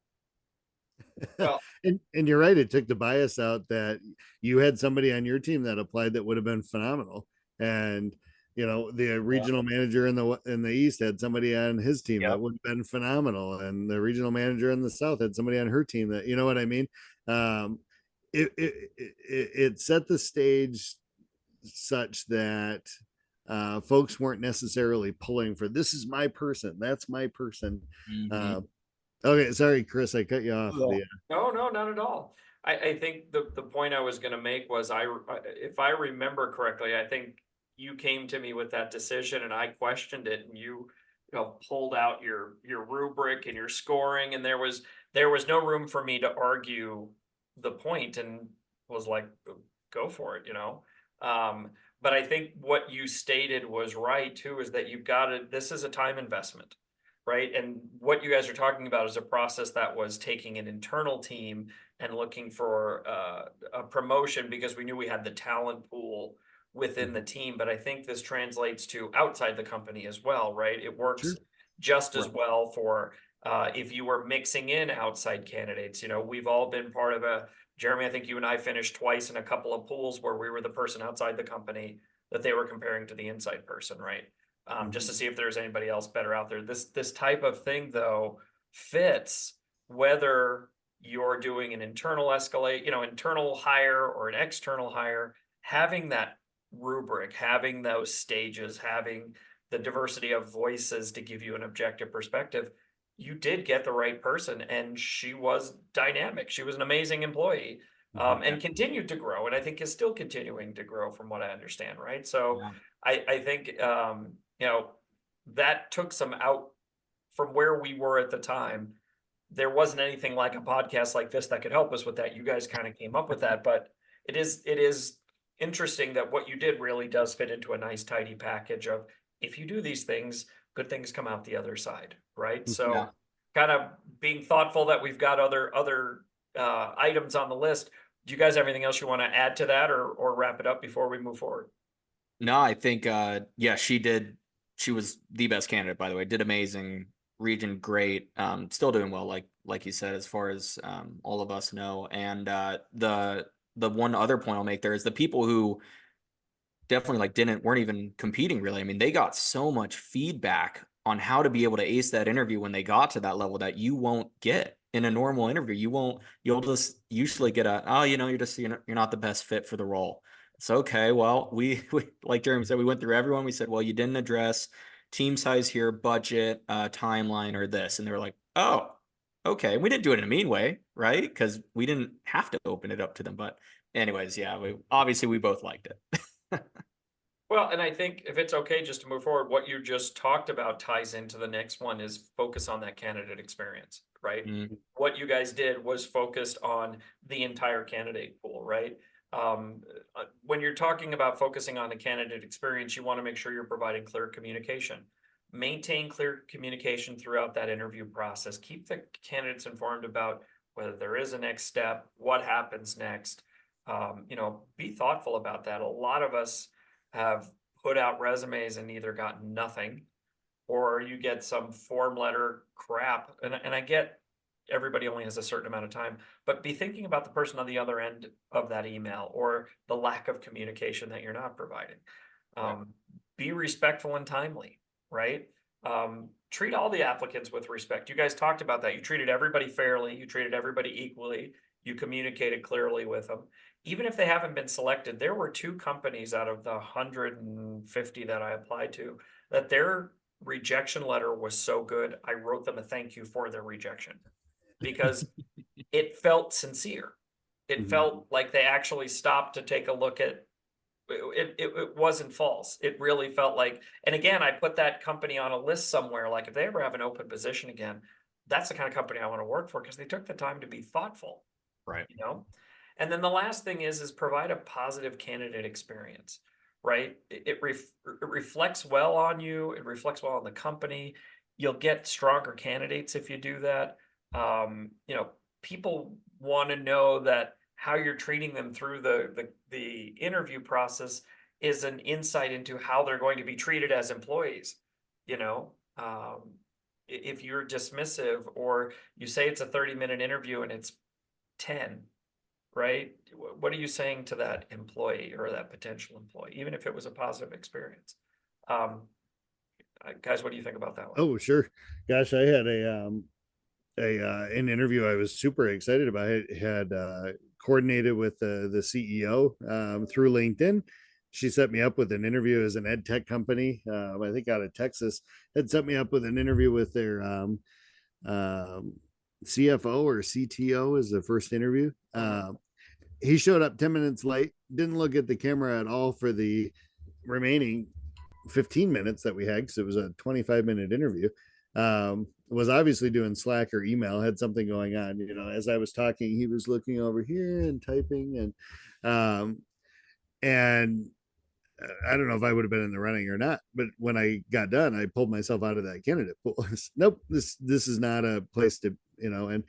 Well, And you're right, it took the bias out that you had somebody on your team that applied that would have been phenomenal. And the regional manager in the east had somebody on his team that Yep. would have been phenomenal, and the regional manager in the south had somebody on her team that, you know what I mean. It set the stage such that folks weren't necessarily pulling for, this is my person, that's my person. Mhm. Okay, sorry, Chris, I cut you off. Yeah. no, no, not at all. I think the point I was gonna make was if I remember correctly, I think you came to me with that decision and I questioned it and you pulled out your rubric and your scoring and there was no room for me to argue the point and was like, go for it. But I think what you stated was right too, is that this is a time investment, right? And what you guys are talking about is a process that was taking an internal team and looking for a promotion because we knew we had the talent pool within the team. But I think this translates to outside the company as well, right? It Sure. works just as Right. well for if you were mixing in outside candidates. We've all been part of Jeremy, I think you and I finished twice in a couple of pools where we were the person outside the company that they were comparing to the inside person, right? Just to see if there's anybody else better out there. This type of thing though fits whether you're doing an internal hire or an external hire, having that rubric, having those stages, having the diversity of voices to give you an objective perspective. You did get the right person, and she was dynamic. She was an amazing employee, Yeah. and continued to grow, and I think is still continuing to grow, from what I understand. Right, so Yeah. I think that took some out from where we were at the time. There wasn't anything like a podcast like this that could help us with that. You guys kind of came up with that, but it is interesting that what you did really does fit into a nice tidy package of, if you do these things, good things come out the other side, right? Yeah. So kind of being thoughtful that we've got other items on the list. Do you guys have anything else you want to add to that, or wrap it up before we move forward? No, I think yeah, she did. She was the best candidate, by the way. Did amazing. Region great. Still doing well, like you said, as far as all of us know. And the one other point I'll make there is the people who definitely weren't even competing really. I mean, they got so much feedback on how to be able to ace that interview when they got to that level that you won't get in a normal interview. You'll just usually get you're not the best fit for the role. It's okay. Well, we like Jeremy said, we went through everyone. We said, well, you didn't address team size here, budget, timeline, or this. And they were like, oh, okay. We didn't do it in a mean way, right? Because we didn't have to open it up to them. But anyways, yeah, we both liked it. Well, and I think if it's okay just to move forward, what you just talked about ties into the next one, is focus on that candidate experience, right? Mm. What you guys did was focused on the entire candidate pool, right? When you're talking about focusing on the candidate experience, you want to make sure you're providing clear communication. Maintain clear communication throughout that interview process. Keep the candidates informed about whether there is a next step, what happens next. Be thoughtful about that. A lot of us have put out resumes and either got nothing, or you get some form letter crap. And I get everybody only has a certain amount of time, but be thinking about the person on the other end of that email, or the lack of communication that you're not providing. Yeah. Be respectful and timely, right? Treat all the applicants with respect. You guys talked about that. You treated everybody fairly, you treated everybody equally, you communicated clearly with them. Even if they haven't been selected, there were 2 companies out of the 150 that I applied to that their rejection letter was so good, I wrote them a thank you for their rejection because it felt sincere. It Mhm. felt like they actually stopped to take a look at it wasn't false. It really felt like, and again, I put that company on a list somewhere. Like if they ever have an open position again, that's the kind of company I want to work for because they took the time to be thoughtful, Right. you know? And then the last thing is provide a positive candidate experience, right? It reflects well on you. It reflects well on the company. You'll get stronger candidates if you do that. You know, people want to know that how you're treating them through the interview process is an insight into how they're going to be treated as employees. You know, if you're dismissive or you say it's a 30-minute interview and it's 10, right? What are you saying to that employee or that potential employee, even if it was a positive experience? Guys, what do you think about that one? Oh, sure. Gosh, I had an interview I was super excited about. I had coordinated with the CEO through LinkedIn. She set me up with an interview as an ed tech company. I think out of Texas, had set me up with an interview with their um, CFO or CTO is the first interview. He showed up 10 minutes late, didn't look at the camera at all for the remaining 15 minutes that we had because it was a 25-minute interview. Was obviously doing Slack or email, had something going on. You know, as I was talking, he was looking over here and typing, and I don't know if I would have been in the running or not, but when I got done, I pulled myself out of that candidate pool. Nope, this is not a place to, you know, and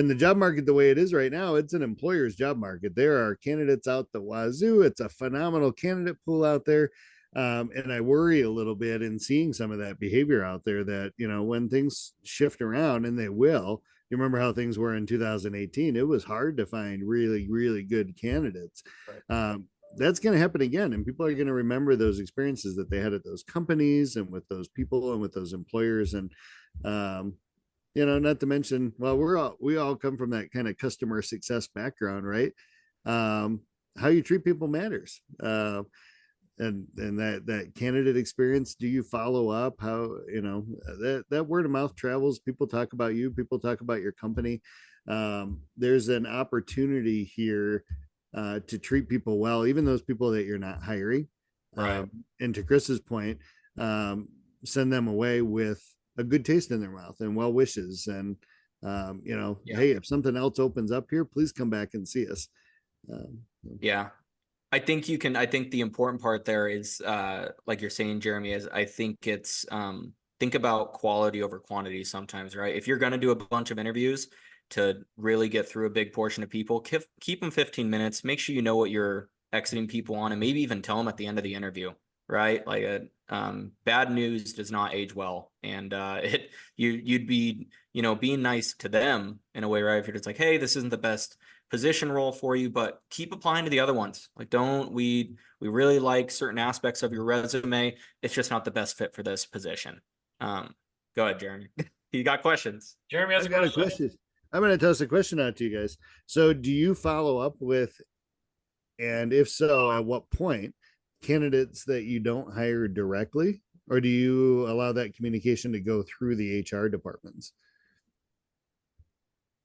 the job market the way it is right now, it's an employer's job market. There are candidates out the wazoo. It's a phenomenal candidate pool out there. And I worry a little bit in seeing some of that behavior out there that, you know, when things shift around, and they will, you remember how things were in 2018, it was hard to find really, really good candidates. Right. That's going to happen again, and people are going to remember those experiences that they had at those companies and with those people and with those employers. And you know, not to mention, well, we all come from that kind of customer success background, right? How you treat people matters. And that candidate experience, do you follow up? How, you know, that word of mouth travels. People talk about you, people talk about your company. There's an opportunity here to treat people well, even those people that you're not hiring. Right. And to Chris's point, send them away with a good taste in their mouth and well wishes. And, you know, Yeah. hey, if something else opens up here, please come back and see us. Um, Yeah. I think the important part there is, like you're saying, Jeremy, is I think it's, think about quality over quantity sometimes, right? If you're going to do a bunch of interviews to really get through a big portion of people, keep them 15 minutes, make sure you know what you're exiting people on, and maybe even tell them at the end of the interview, right? Like bad news does not age well. And, you'd be, you know, being nice to them in a way, right? If you're just like, hey, this isn't the best position role for you, but keep applying to the other ones. Like, we really like certain aspects of your resume. It's just not the best fit for this position. Go ahead, Jeremy. You got questions? Jeremy has I've a got a question. question. I'm going to toss a question out to you guys. So, do you follow up with, and if so, at what point, candidates that you don't hire directly, or do you allow that communication to go through the HR departments?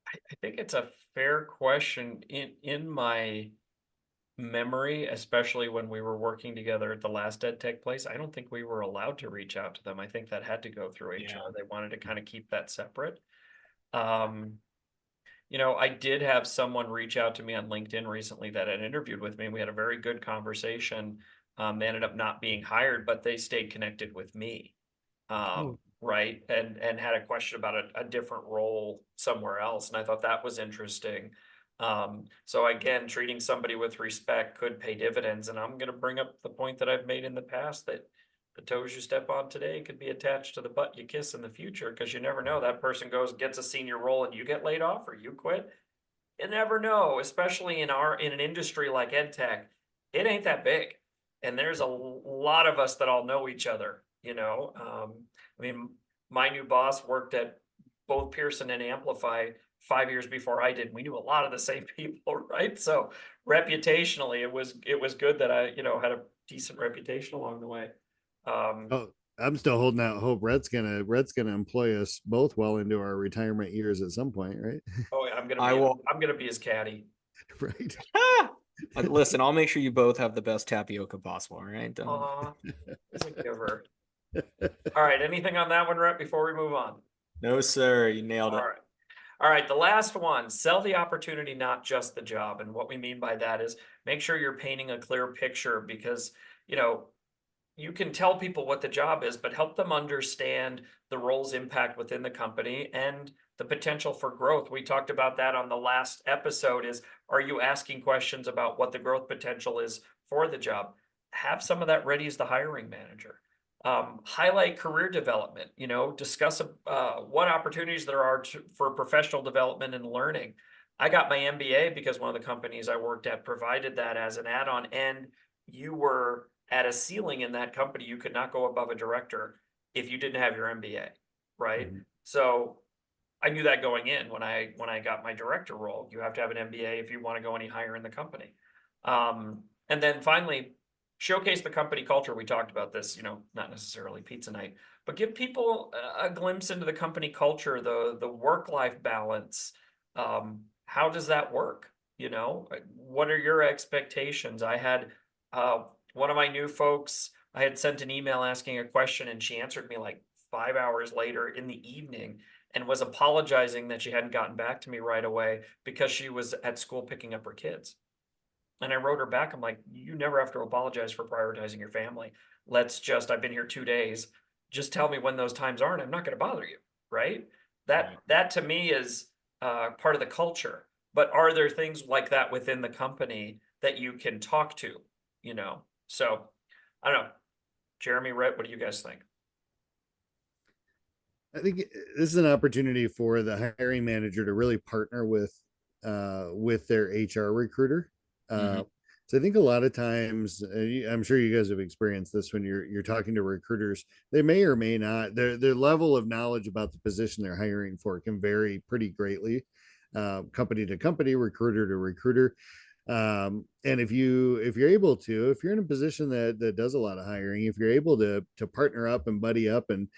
I think it's a fair question. In my memory, especially when we were working together at the last ed tech place, I don't think we were allowed to reach out to them. I think that had to go through HR. Yeah. They wanted to kind of keep that separate. Um, you know, I did have someone reach out to me on LinkedIn recently that had interviewed with me. We had a very good conversation. They ended up not being hired, but they stayed connected with me. Right. And had a question about a different role somewhere else. And I thought that was interesting. So again, treating somebody with respect could pay dividends. And I'm going to bring up the point that I've made in the past that the toes you step on today could be attached to the butt you kiss in the future, because you never know. That person gets a senior role and you get laid off or you quit. You never know, especially in an industry like ed tech. It ain't that big. And there's a lot of us that all know each other, you know. I mean, my new boss worked at both Pearson and Amplify 5 years before I did. We knew a lot of the same people, right? So reputationally, it was good that I, you know, had a decent reputation along the way. Oh, I'm still holding out hope Rhett's gonna employ us both well into our retirement years at some point, right? Oh, yeah, I will. I'm gonna be his caddy. Right. Listen, I'll make sure you both have the best tapioca possible. All right. Aw, he's a giver. All right, anything on that one, Rhett, before we move on? No, sir. You nailed All it. right. All right, the last one, sell the opportunity, not just the job. And what we mean by that is make sure you're painting a clear picture because, you know, you can tell people what the job is, but help them understand the role's impact within the company and the potential for growth. We talked about that on the last episode is, are you asking questions about what the growth potential is for the job? Have some of that ready as the hiring manager. Highlight career development, you know, discuss what opportunities there are for professional development and learning. I got my MBA because one of the companies I worked at provided that as an add-on, and you were at a ceiling in that company. You could not go above a director if you didn't have your MBA, right? Mhm. So I knew that going in when I got my director role. You have to have an MBA if you want to go any higher in the company. And then finally, showcase the company culture. We talked about this, you know, not necessarily pizza night, but give people a glimpse into the company culture, the work-life balance. How does that work? You know, what are your expectations? I had one of my new folks, I had sent an email asking a question and she answered me like 5 hours later in the evening and was apologizing that she hadn't gotten back to me right away because she was at school picking up her kids. And I wrote her back, I'm like, you never have to apologize for prioritizing your family. I've been here 2 days. Just tell me when those times are, and I'm not going to bother you. Right. Right. That to me is part of the culture. But are there things like that within the company that you can talk to, you know? So I don't know. Jeremy, Rhett, what do you guys think? I think this is an opportunity for the hiring manager to really partner with their HR recruiter. Mhm. So I think a lot of times, I'm sure you guys have experienced this when you're talking to recruiters. They may or may not their level of knowledge about the position they're hiring for can vary pretty greatly, company to company, recruiter to recruiter. And if you're able to, if you're in a position that does a lot of hiring, if you're able to partner up and buddy up and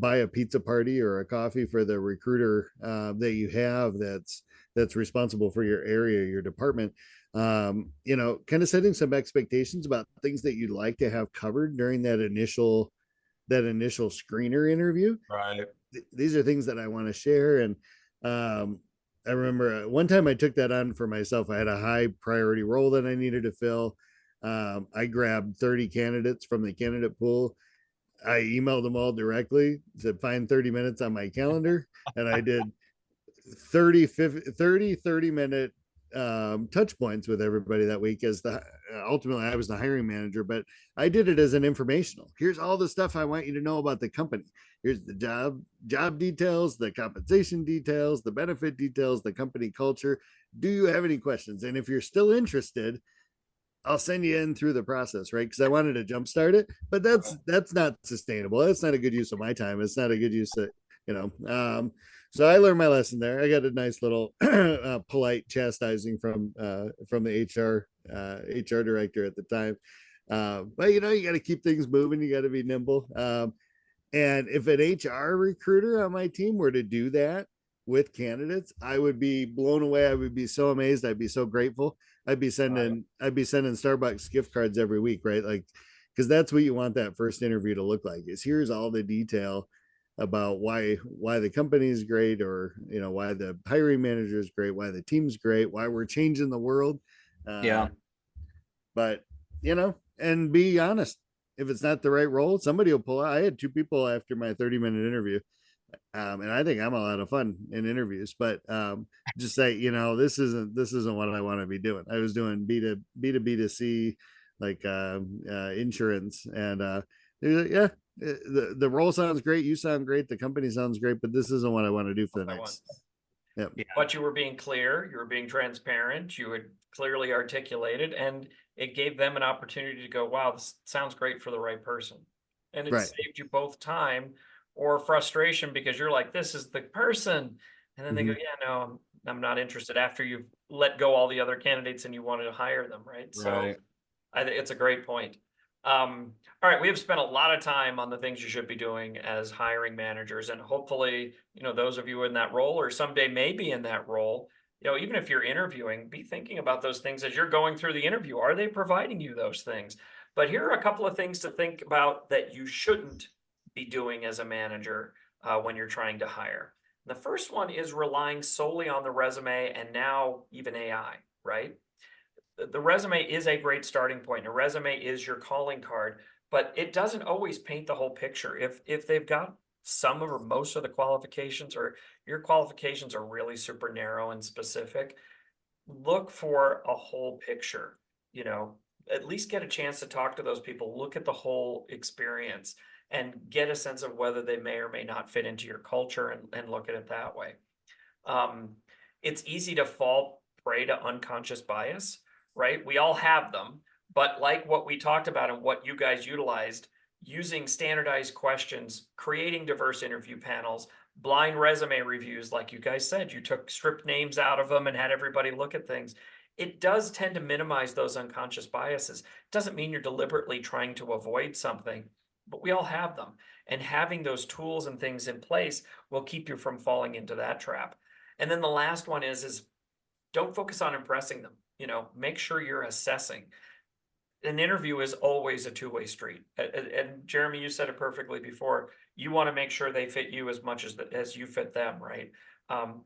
buy a pizza party or a coffee for the recruiter that you have that's responsible for your area, your department, you know, kind of setting some expectations about things that you'd like to have covered during that initial screener interview. Right. These are things that I want to share. And I remember one time I took that on for myself. I had a high priority role that I needed to fill. I grabbed 30 candidates from the candidate pool. I emailed them all directly, said find 30 minutes on my calendar. And I did 30 minute touch points with everybody that week as ultimately I was the hiring manager, but I did it as an informational. Here's all the stuff I want you to know about the company. Here's the job details, the compensation details, the benefit details, the company culture. Do you have any questions? And if you're still interested, I'll send you in through the process, right? Because I wanted to jumpstart it, but that's not sustainable. That's not a good use of my time. It's not a good use of, you know. So I learned my lesson there. I got a nice little polite chastising from the HR director at the time. But you know, you got to keep things moving. You got to be nimble. And if an HR recruiter on my team were to do that with candidates, I would be blown away. I would be so amazed. I'd be so grateful. I'd be sending Starbucks gift cards every week, right? Like, because that's what you want that first interview to look like. Is here's all the detail about why the company is great, or you know why the hiring manager is great, why the team's great, why we're changing the world. Yeah. But you know, and be honest. If it's not the right role, somebody will pull out. I had two people after my 30-minute interview. And I think I'm a lot of fun in interviews, but just say, you know, this isn't what I want to be doing. I was doing B2B2C, like insurance, and yeah, the role sounds great. You sound great. The company sounds great, but this isn't what I want to do for the next. Yep. Yeah. But you were being clear, you were being transparent, you had clearly articulated, and it gave them an opportunity to go, wow, this sounds great for the right person. And it Right. saved you both time or frustration because you're like, this is the person. And then they go, Mhm. yeah, no, I'm not interested after you've let go all the other candidates and you wanted to hire them, right? So Right. I think it's a great point. All right, we have spent a lot of time on the things you should be doing as hiring managers, and hopefully, those of you in that role or someday maybe in that role, even if you're interviewing, be thinking about those things as you're going through the interview. Are they providing you those things? But here are a couple of things to think about that you shouldn't be doing as a manager when you're trying to hire. The first one is relying solely on the resume and now even AI, right? The resume is a great starting point. A resume is your calling card, but it doesn't always paint the whole picture. If they've got some or most of the qualifications, or your qualifications are really super narrow and specific, look for a whole picture. You know, at least get a chance to talk to those people, look at the whole experience, and get a sense of whether they may or may not fit into your culture, and look at it that way. Um, it's easy to fall prey to unconscious bias, right? We all have them, but like what we talked about and what you guys utilized, using standardized questions, creating diverse interview panels, blind resume reviews, like you guys said, you took stripped names out of them and had everybody look at things. It does tend to minimize those unconscious biases. Doesn't mean you're deliberately trying to avoid something, but we all have them. And having those tools and things in place will keep you from falling into that trap. And then the last one is don't focus on impressing them. Make sure you're assessing. An interview is always a two-way street. And Jeremy, you said it perfectly before. You want to make sure they fit you as much as you fit them, right?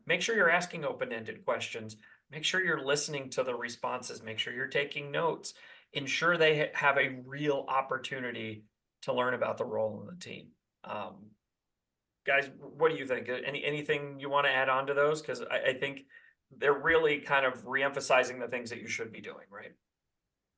Make sure you're asking open-ended questions. Make sure you're listening to the responses. Make sure you're taking notes. Ensure they have a real opportunity to learn about the role in the team. Guys, what do you think? Anything you want to add on to those? Because I think they're really kind of reemphasizing the things that you should be doing, right?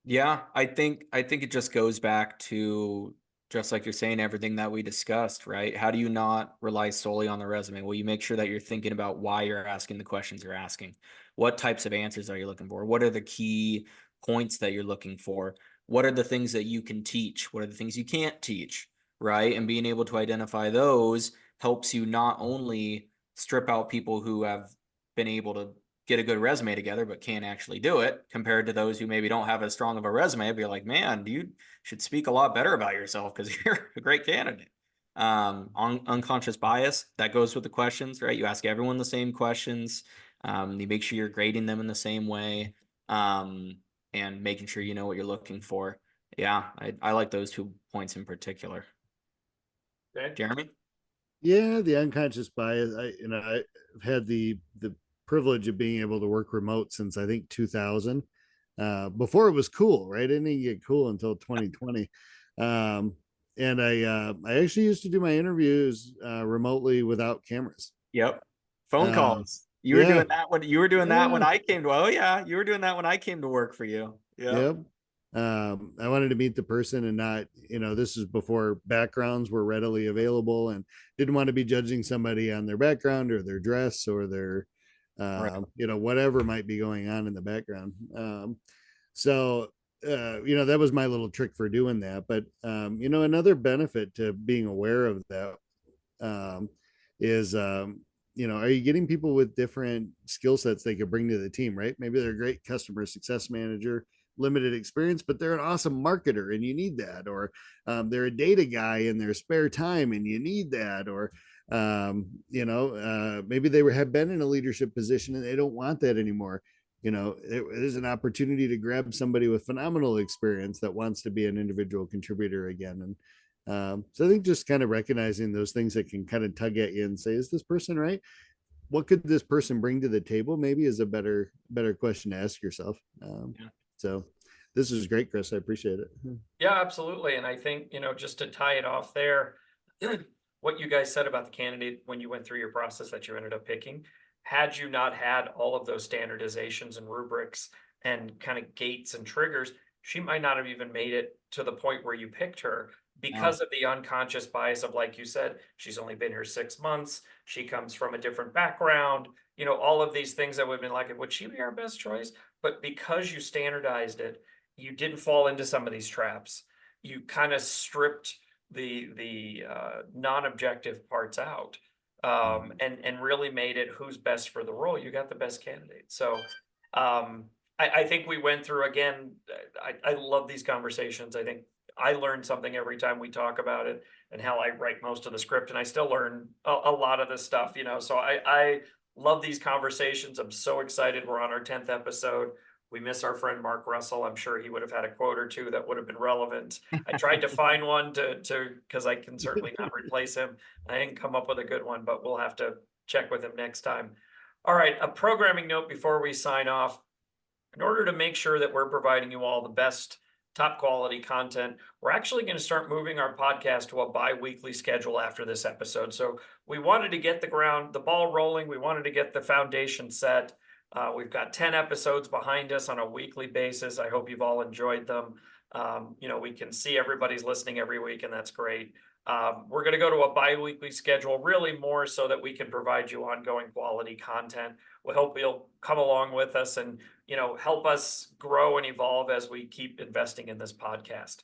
Yeah, I think it just goes back to, just like you're saying, everything that we discussed, right? How do you not rely solely on the resume? Well, you make sure that you're thinking about why you're asking the questions you're asking. What types of answers are you looking for? What are the key points that you're looking for? What are the things that you can teach? What are the things you can't teach, right? And being able to identify those helps you not only strip out people who have been able to get a good resume together but can't actually do it, compared to those who maybe don't have as strong of a resume. Be like, man, you should speak a lot better about yourself because you're a great candidate. On unconscious bias, that goes with the questions, right? You ask everyone the same questions. You make sure you're grading them in the same way, and making sure you know what you're looking for. Yeah, I like those 2 points in particular. Okay. Jeremy? Yeah, the unconscious bias. I've had the privilege of being able to work remote since I think 2000. Before it was cool, right? It didn't get cool until 2020. And I actually used to do my interviews remotely without cameras. Yep. Phone calls. You were Yeah, doing that when you were doing that when yeah, I came to, oh yeah, you were doing that when I came to work for you. Yeah. yep. I wanted to meet the person and not, this is before backgrounds were readily available, and didn't want to be judging somebody on their background or their dress or their, Right. whatever might be going on in the background. So, that was my little trick for doing that. But, another benefit to being aware of that, is, are you getting people with different skill sets they could bring to the team, right? Maybe they're a great customer success manager, limited experience, but they're an awesome marketer and you need that. Or they're a data guy in their spare time and you need that. Or, maybe have been in a leadership position and they don't want that anymore. There's an opportunity to grab somebody with phenomenal experience that wants to be an individual contributor again. And so I think just kind of recognizing those things that can kind of tug at you and say, is this person right? What could this person bring to the table? Maybe is a better question to ask yourself. Yeah. So this is great, Chris. I appreciate it. Yeah, absolutely. And I think, just to tie it off there, what you guys said about the candidate when you went through your process that you ended up picking, had you not had all of those standardizations and rubrics and kind of gates and triggers, she might not have even made it to the point where you picked her because of the unconscious bias of, like you said, she's only been here 6 months. She comes from a different background, all of these things that would have been like, would she be our best choice? But because you standardized it, you didn't fall into some of these traps. You kind of stripped the non-objective parts out, and really made it who's best for the role. You got the best candidate. So I think we went through again. I love these conversations. I think I learn something every time we talk about it, and how I write most of the script, and I still learn a lot of this stuff, so I love these conversations. I'm so excited. We're on our 10th episode. We miss our friend Mark Russell. I'm sure he would have had a quote or two that would have been relevant. I tried to find one to because I can certainly not replace him. I didn't come up with a good one, but we'll have to check with him next time. All right, a programming note before we sign off. In order to make sure that we're providing you all the best top quality content, we're actually going to start moving our podcast to a bi-weekly schedule after this episode. So we wanted to get the ball rolling. We wanted to get the foundation set. We've got 10 episodes behind us on a weekly basis. I hope you've all enjoyed them. We can see everybody's listening every week, and that's great. We're going to go to a bi-weekly schedule, really more so that we can provide you ongoing quality content. We hope you'll come along with us and, help us grow and evolve as we keep investing in this podcast.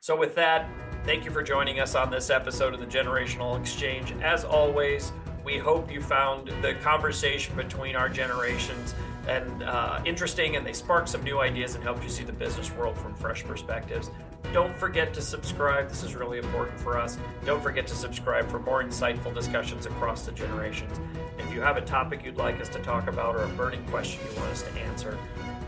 So with that, thank you for joining us on this episode of the Generational Exchange. As always, we hope you found the conversation between our generations and interesting, and they sparked some new ideas and helped you see the business world from fresh perspectives. Don't forget to subscribe. This is really important for us. Don't forget to subscribe for more insightful discussions across the generations. If you have a topic you'd like us to talk about or a burning question you want us to answer,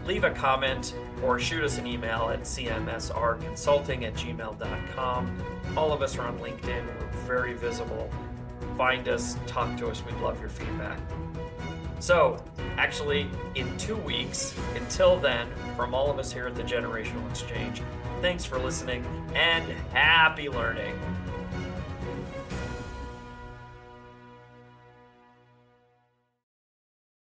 leave a comment or shoot us an email at cmsrconsulting@gmail.com. All of us are on LinkedIn. We're very visible. Find us, talk to us. We'd love your feedback. So, actually, in 2 weeks, until then, from all of us here at the Generational Exchange, thanks for listening and happy learning.